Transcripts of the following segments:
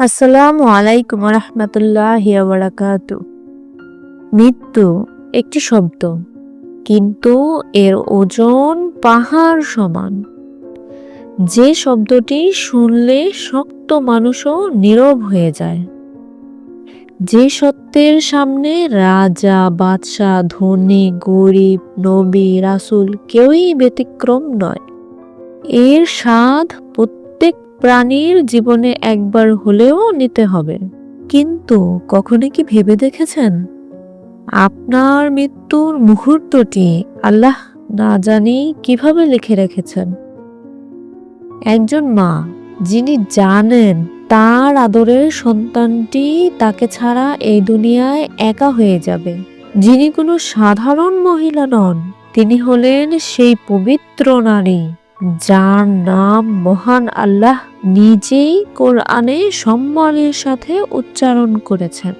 আসসালামু আলাইকুম রহমতুল্লাহি ওয়া বারাকাতু। মৃত্যু একটি শব্দ, কিন্তু এর ওজন পাহাড় সমান। যে শব্দটি শুনলে শক্ত মানুষও নীরব হয়ে যায়, যে সত্যের সামনে রাজা, বাদশাহ, ধনী, গরিব, নবী, রাসূল কেউই ব্যতিক্রম নয়। এর স্বাদ প্রত্যেক প্রাণীর জীবনে একবার হলেও নিতে হবে। কিন্তু কখনো কি ভেবে দেখেছেন, আপনার মৃত্যুর মুহূর্তটি আল্লাহ না জানি কিভাবে লিখে রেখেছেন? একজন মা, যিনি জানেন তার আদরের সন্তানটি তাকে ছাড়া এই দুনিয়ায় একা হয়ে যাবে। যিনি কোনো সাধারণ মহিলা নন, তিনি হলেন সেই পবিত্র নারী যার নাম মহান আল্লাহ নিজেই কোরআনে সম্মানের সাথে উচ্চারণ করেছেন।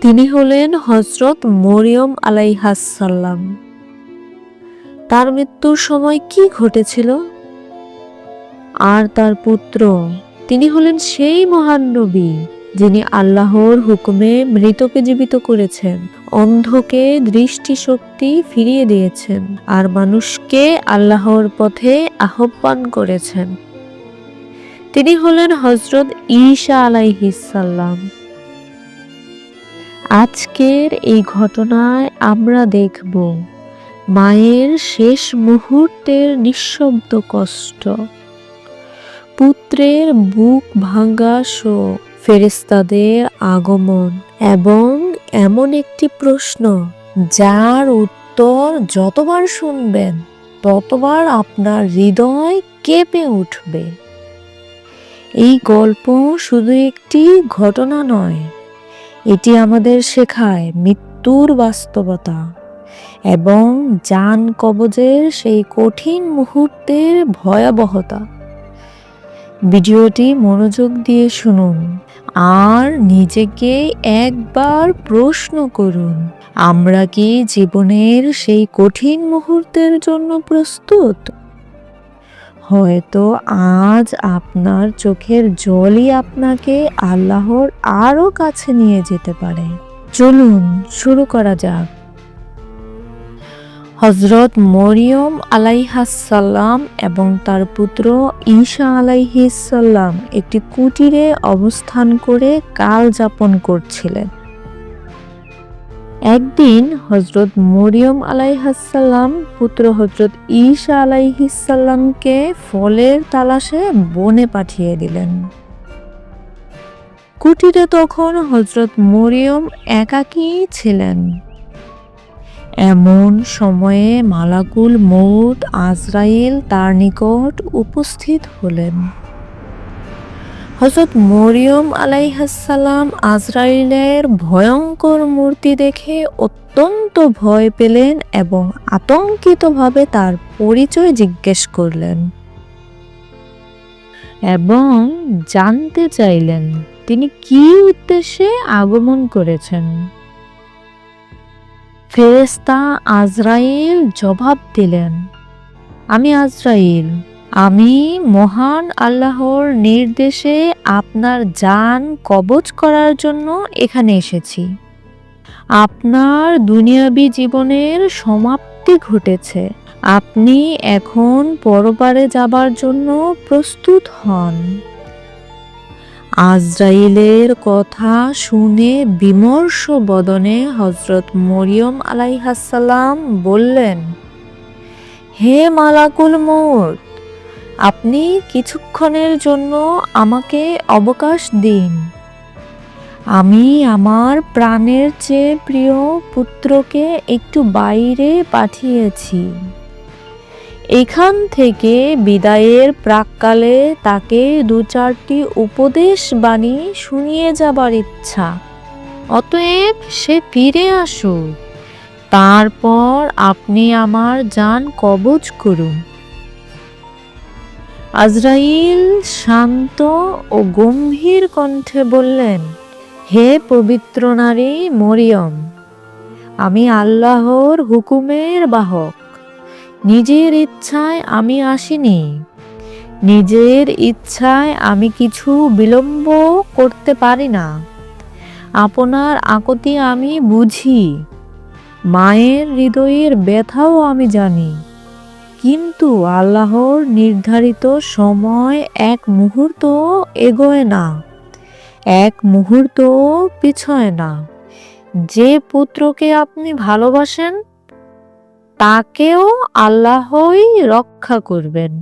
তিনি হলেন হযরত মরিয়ম আলাইহাস সালাম। তার মৃত্যুর সময় কি ঘটেছিল? আর তার পুত্র, তিনি হলেন সেই মহান নবী যিনি আল্লাহর হুকুমে মৃতকে জীবিত করেছেন, অন্ধকে দৃষ্টিশক্তি ফিরিয়ে দিয়েছেন, আর মানুষকে আল্লাহর পথে আহ্বান করেছেন। তিনি হলেন হযরত ঈসা আলাইহিস সালাম। আজকের এই ঘটনায় আমরা দেখব মায়ের শেষ মুহূর্তের নিঃশব্দ কষ্ট, পুত্রের বুক ভাঙা শোক, ফেরেশতাদের আগমন এবং এমন একটি প্রশ্ন যার উত্তর যতবার শুনবেন ততবার আপনার হৃদয় কেঁপে উঠবে। এই গল্প শুধু একটি ঘটনা নয়, এটি আমাদের শেখায় মৃত্যুর বাস্তবতা এবং জান কবজের সেই কঠিন মুহূর্তের ভয়াবহতা। ভিডিওটি মনোযোগ দিয়ে শুনুন আর নিজেকে একবার প্রশ্ন করুন, আমরা কি জীবনের সেই কঠিন মুহূর্তের জন্য প্রস্তুত? হয়তো আজ আপনার চোখের জলই আপনাকে আল্লাহর আরো কাছে নিয়ে যেতে পারে। চলুন শুরু করা যাক। হযরত মরিয়ম আলাইহাস সালাম এবং তার পুত্র ঈসা আলাইহিস সালাম একটি কুটিরে অবস্থান করে কাল যাপন করছিলেন। একদিন হযরত মরিয়ম আলাইহাস সালাম পুত্র হযরত ঈসা আলাইহিস সালামকে ফলের তালাশে বনে পাঠিয়ে দিলেন। কুটিরে তখন হযরত মরিয়ম একাকী ছিলেন। এমন সময়ে মালাকুল মউত আজরাইল তার নিকট উপস্থিত হলেন। হযরত মরিয়ম আলাইহিস সালাম আজরাইলের ভয়ঙ্কর মূর্তি দেখে অত্যন্ত ভয় পেলেন এবং আতঙ্কিতভাবে তার পরিচয় জিজ্ঞেস করলেন এবং জানতে চাইলেন তিনি কী উদ্দেশ্যে আগমন করেছেন। ফেরেশতা আজরাইল জবাব দিলেন, আমি আজরাইল, আমি মহান আল্লাহর নির্দেশে আপনার জান কবজ করার জন্য এখানে এসেছি। আপনার দুনিয়াবী জীবনের সমাপ্তি ঘটেছে, আপনি এখন পরপারে যাবার জন্য প্রস্তুত হন। আজরাইলের কথা শুনে বিমর্ষ বদনে হযরত মরিয়ম আলাইহাস সালাম বললেন, হে মালাকুল মউত, আপনি কিছুক্ষণের জন্য আমাকে অবকাশ দিন। আমি আমার প্রাণের চেয়ে প্রিয় পুত্রকে একটু বাইরে পাঠিয়েছি। এখান থেকে বিদায়ের প্রাক্কালে তাকে 2-4টি উপদেশ বাণী শুনিয়ে যাবার ইচ্ছা। অতএব সে ফিরে আসুক, তারপর আপনি আমার জান কবজ করুন। আজরাইল শান্ত ও গম্ভীর কণ্ঠে বললেন, হে পবিত্র নারী মরিয়ম, আমি আল্লাহর হুকুমের বাহক, নিজের ইচ্ছায় আমি আসিনি। নিজের ইচ্ছায় আমি কিছু বিলম্ব করতে পারি না। আপনার আকুতি আমি বুঝি, মায়ের হৃদয়ের ব্যথাও আমি জানি, কিন্তু আল্লাহর নির্ধারিত সময় এক মুহূর্ত এগোয় না, এক মুহূর্ত পিছয় না। যে পুত্রকে আপনি ভালোবাসেন তাকেও আল্লাহই রক্ষা করবেন।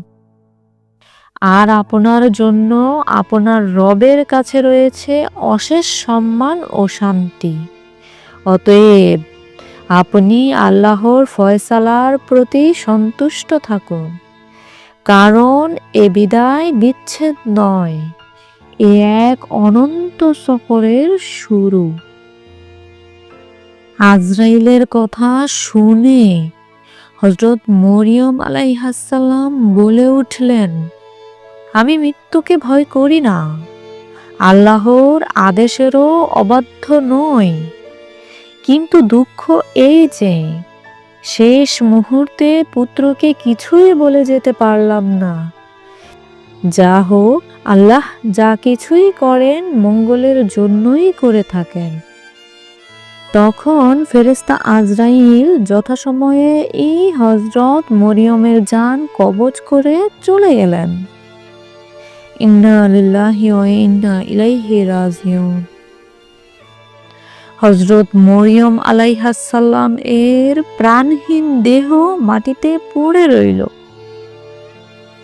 আর আপনার জন্য আপনার রবের কাছে রয়েছে অশেষ সম্মান ও শান্তি। অতএব আপনি আল্লাহর ফয়সালার প্রতি সন্তুষ্ট থাকুন, কারণ এ বিদায় বিচ্ছেদ নয়, এ এক অনন্ত সফরের শুরু। আজরাইলের কথা শুনে হযরত মরিয়ম আলাইহাসসালাম বলে উঠলেন, আমি মৃত্যুকে ভয় করি না, আল্লাহর আদেশেরও অবাধ্য নই। কিন্তু দুঃখ এই যে শেষ মুহূর্তে পুত্রকে কিছুই বলে যেতে পারলাম না। যা হোক, আল্লাহ যা কিছুই করেন মঙ্গলের জন্যই করে থাকেন। তখন ফেরেশতা আজরাইল যথাসময়ে এই হযরত মরিয়মের জান কবজ করে চলে গেলেন। ইন্না লিল্লাহি ওয়া ইন্না ইলাইহি রাজিউন। হযরত মরিয়ম আলাইহাসসালাম এর প্রাণহীন দেহ মাটিতে পড়ে রইল।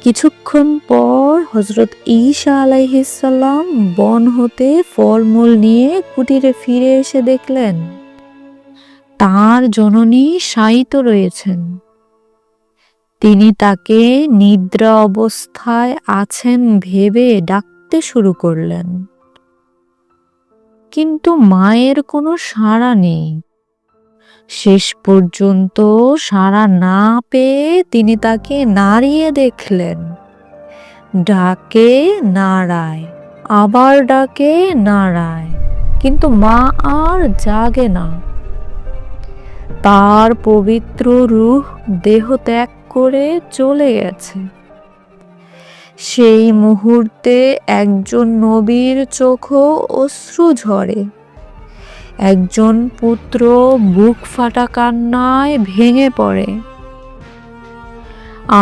কিছুক্ষণ পর হযরত ঈসা আলাইহিসসালাম বন হতে ফলমূল নিয়ে কুটিরে ফিরে এসে দেখলেন তার জননী শায়িত রয়েছেন। তিনি তাকে নিদ্রা অবস্থায় আছেন ভেবে ডাকতে শুরু করলেন, কিন্তু মায়ের কোনো সাড়া নেই। শেষ পর্যন্ত সাড়া না পেয়ে তিনি তাকে নাড়িয়ে দেখলেন। ডাকে নাড়ায়, আবার ডাকে নাড়ায়, কিন্তু মা আর জাগে না। তার পবিত্র রূহ দেহ ত্যাগ করে চলে গেছে। সেই মুহূর্তে একজন নবীর চোখও অশ্রু ঝরে। একজন পুত্র বুক ফাটা কান্নায় ভেঙে পড়ে।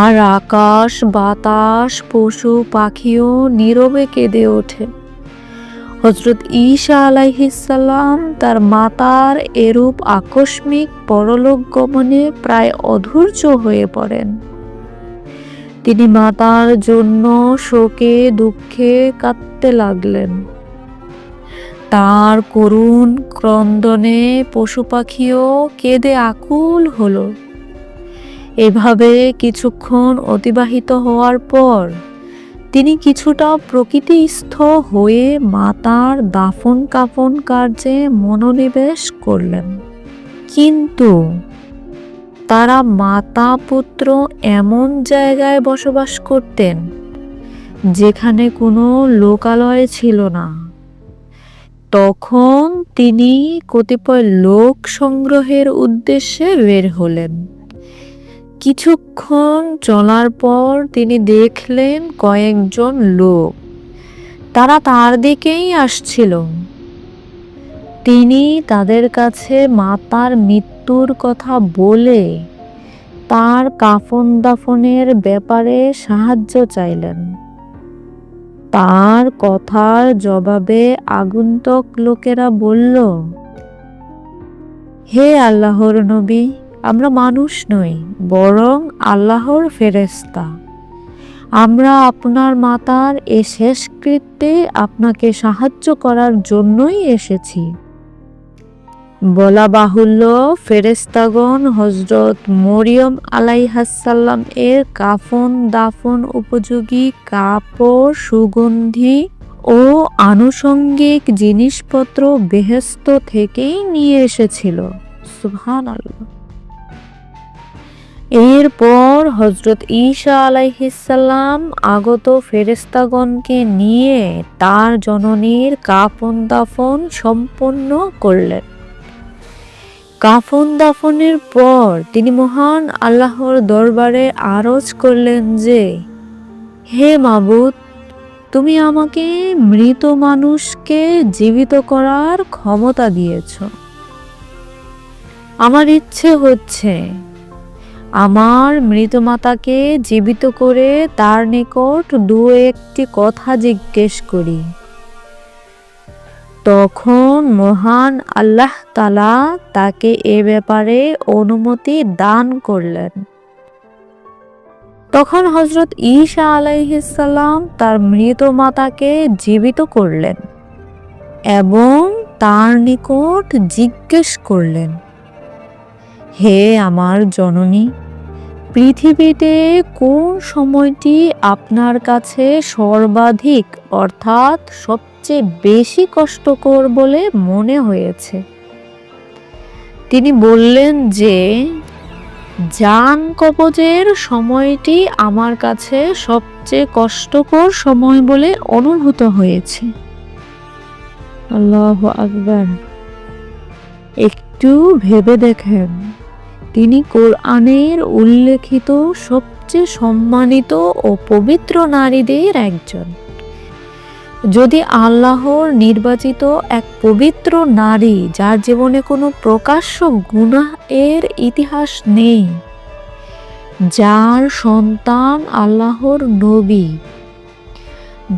আর আকাশ, বাতাস, পশু পাখিও নীরবে কেঁদে ওঠে। হযরত ঈসা আলাইহিসসালাম তার মাতার এরূপ আকস্মিক পরলোক গমনে প্রায় অধৈর্য হয়ে পড়েন। তিনি মাতার জন্য শোকে দুঃখে কাঁদতে লাগলেন। তার করুণ ক্রন্দনে পশু পাখিও কেঁদে আকুল হলো। এভাবে কিছুক্ষণ অতিবাহিত হওয়ার পর তিনি কিছুটা প্রকৃতিস্থ হয়ে মাতার দাফন কাফন কার্যে মনোনিবেশ করলেন। কিন্তু তারা মাতা পুত্র এমন জায়গায় বসবাস করতেন যেখানে কোনো লোকালয় ছিল না। তখন তিনি কতিপয় লোক সংগ্রহের উদ্দেশ্যে বের হলেন। কিছুক্ষণ চলার পর তিনি দেখলেন কয়েকজন লোক, তারা তার দিকেই আসছিল। তিনি তাদের কাছে মাতার মৃত্যুর কথা বলে তার কাফন দাফনের ব্যাপারে সাহায্য চাইলেন। তার কথার জবাবে আগন্তুক লোকেরা বলল, হে আল্লাহর নবী, আমরা মানুষ নই, বরং আল্লাহর ফেরেশতা। আমরা আপনার মাতার এ শেষকৃত্যে আপনাকে সাহায্য করার জন্যই এসেছি। বলা বাহুল্য, ফেরেশতাগণ হযরত মরিয়ম আলাইহাসসালাম এর কাফন দাফন উপযোগী কাপড়, সুগন্ধি ও আনুষঙ্গিক জিনিসপত্র বেহেশত থেকেই নিয়ে এসেছিল। সুবহানাল্লাহ। এরপর হযরত ঈসা আলাইহিসসালাম আগত ফেরেশতাগণকে নিয়ে তার জননীর কাফন দাফন সম্পন্ন করলেন। কাফন দাফনের পর তিনি মহান আল্লাহর দরবারে আরজ করলেন যে, হে মাবুদ, তুমি আমাকে মৃত মানুষকে জীবিত করার ক্ষমতা দিয়েছ। আমার ইচ্ছে হচ্ছে আমার মৃত মাতাকে জীবিত করে তার নিকট দু একটি কথা জিজ্ঞেস করি। তখন মহান আল্লাহ তাআলা তাকে এ ব্যাপারে অনুমতি দান করলেন। তখন হযরত ঈসা আলাইহিস সালাম তার মৃত মাতাকে জীবিত করলেন এবং তার নিকট জিজ্ঞেস করলেন, হে আমার জননী, পৃথিবীতে কোন সময়টি আপনার কাছে সর্বাধিক অর্থাৎ সবচেয়ে বেশি কষ্টকর বলে মনে হয়েছে? তিনি বললেন যে জান কবজের সময়টি আমার কাছে সবচেয়ে কষ্টকর সময় বলে অনুভূত হয়েছে। আল্লাহু আকবার। একটু ভেবে দেখেন, তিনি কোরআনের উল্লেখিত সবচেয়ে সম্মানিত ও পবিত্র নারীদের একজন। যদি আল্লাহর নির্বাচিত এক পবিত্র নারী, যার জীবনে কোনো প্রকাশ্য গুনাহ এর ইতিহাস নেই, যার সন্তান আল্লাহর নবী,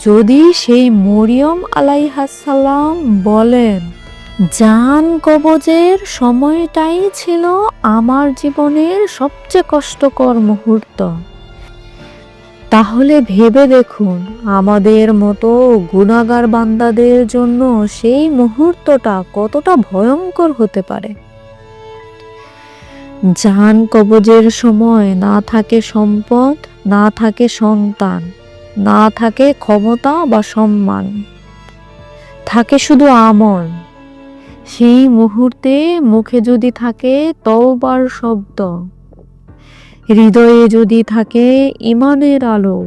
যদি সেই মরিয়ম আলাইহাস সালাম বলেন জান কবজের সময়টাই ছিল আমার জীবনের সবচেয়ে কষ্টকর মুহূর্ত, তাহলে ভেবে দেখুন আমাদের মতো গুনাহগার বান্দাদের জন্য সেই মুহূর্তটা কতটা ভয়ঙ্কর হতে পারে। জান কবজের সময় না থাকে সম্পদ, না থাকে সন্তান, না থাকে ক্ষমতা বা সম্মান, থাকে শুধু আমল। সেই মুহূর্তে মুখে যদি থাকে তওবার শব্দ, হৃদয়ে যদি থাকে ঈমানের আলো,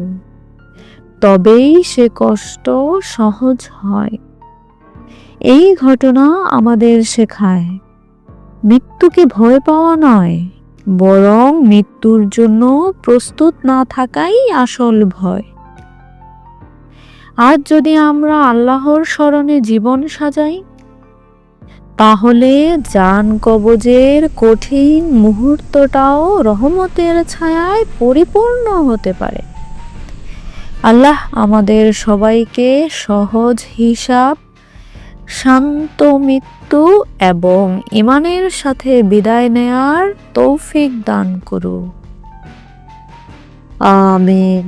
তবেই সে কষ্ট সহজ হয়। এই ঘটনা আমাদের শেখায় মৃত্যুকে ভয় পাওয়া নয়, বরং মৃত্যুর জন্য প্রস্তুত না থাকাই আসল ভয়। আজ যদি আমরা আল্লাহর স্মরণে জীবন সাজাই, তাহলে জান কবজের কঠিন মুহূর্তটাও রহমতের ছায়ায় পরিপূর্ণ হতে পারে। আল্লাহ আমাদের সবাইকে সহজ হিসাব, শান্ত মৃত্যু এবং ঈমানের সাথে বিদায় নেয়ার তৌফিক দান করুন। আমিন।